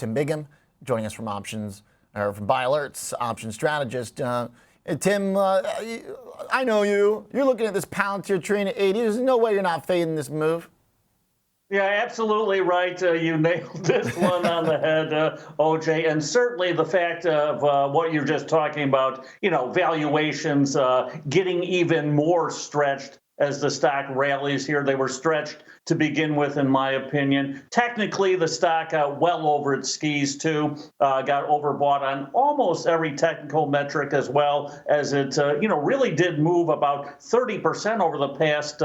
Tim Biggam, joining us from from Buy Alerts, option strategist. Tim, I know you. You're looking at this Palantir train at 80. There's no way you're not fading this move. Yeah, absolutely right. You nailed this one on the head, OJ. And certainly the fact of what you're just talking about, valuations getting even more stretched as the stock rallies here. They were stretched to begin with, in my opinion. Technically, the stock well over its skis, too. Got overbought on almost every technical metric, as well as it, really did move about 30% over the past,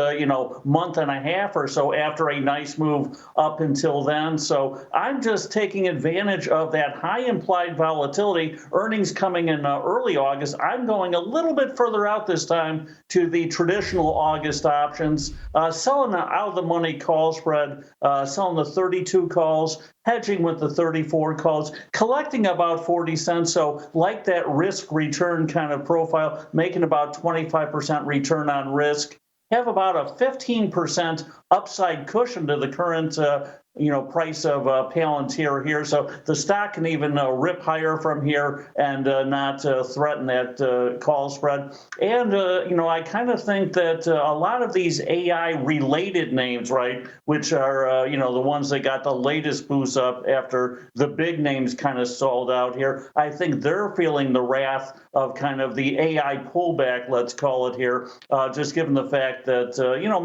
month and a half or so after a nice move up until then. So I'm just taking advantage of that high implied volatility. Earnings coming in early August. I'm going a little bit further out this time to the traditional August options, selling out of the money call spread, selling the 32 calls, hedging with the 34 calls, collecting about 40 cents. So like that risk return kind of profile, making about 25% return on risk, have about a 15% upside cushion to the current price of Palantir here. So the stock can even rip higher from here and not threaten that call spread. And, I kind of think that a lot of these AI-related names, right, which are, the ones that got the latest boost up after the big names kind of sold out here, I think they're feeling the wrath of kind of the AI pullback, let's call it here, just given the fact that,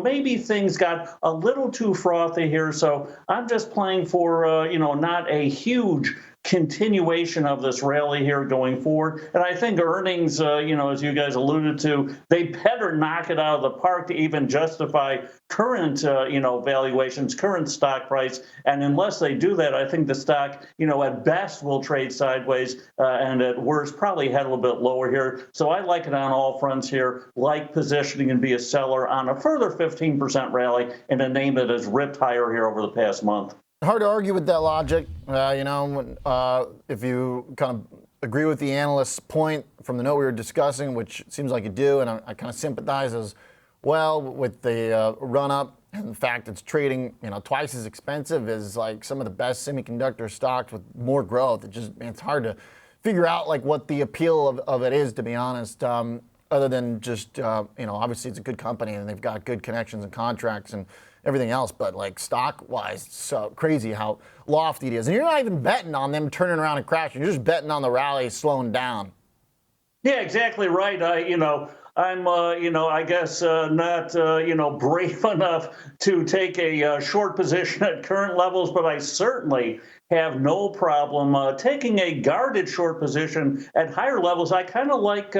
maybe things got a little too frothy here. So I'm just playing for, not a huge continuation of this rally here going forward. And I think earnings, as you guys alluded to, they better knock it out of the park to even justify current, valuations, current stock price. And unless they do that, I think the stock, at best will trade sideways and at worst probably head a little bit lower here. So I like it on all fronts here, like positioning and be a seller on a further 15% rally in a name that has ripped higher here over the past month. Hard to argue with that logic. If you kind of agree with the analyst's point from the note we were discussing, which seems like you do, and I kind of sympathize as well with the run up and the fact it's trading, twice as expensive as like some of the best semiconductor stocks with more growth. It's hard to figure out like what the appeal of it is, to be honest. Other than just, obviously it's a good company and they've got good connections and contracts and everything else, but like stock-wise, it's so crazy how lofty it is. And you're not even betting on them turning around and crashing. You're just betting on the rally slowing down. Yeah, exactly right. I'm, I guess not, brave enough to take a short position at current levels, but I certainly have no problem taking a guarded short position at higher levels. I kind of like,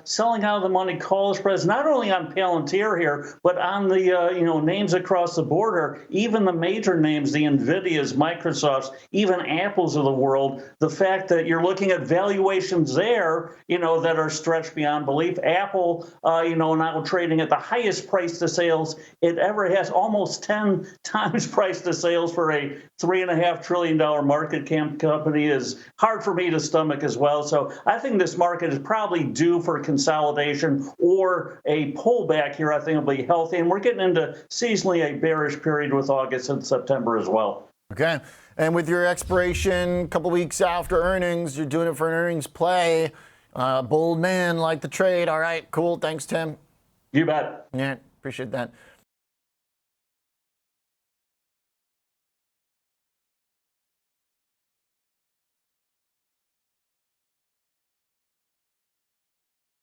selling out of the money call spreads, not only on Palantir here, but on the, names across the border, even the major names, the NVIDIAs, Microsofts, even Apples of the world. The fact that you're looking at valuations there, that are stretched beyond belief. Apple, now trading at the highest price to sales it ever has, almost 10 times price to sales for a $3.5 trillion market cap company, is hard for me to stomach as well. So I think this market is probably due for consolidation or a pullback here. I think it'll be healthy. And we're getting into seasonally a bearish period with August and September as well. Okay. And with your expiration a couple weeks after earnings, you're doing it for an earnings play. Bold man like the trade. All right, cool. Thanks, Tim. You bet. Yeah, appreciate that.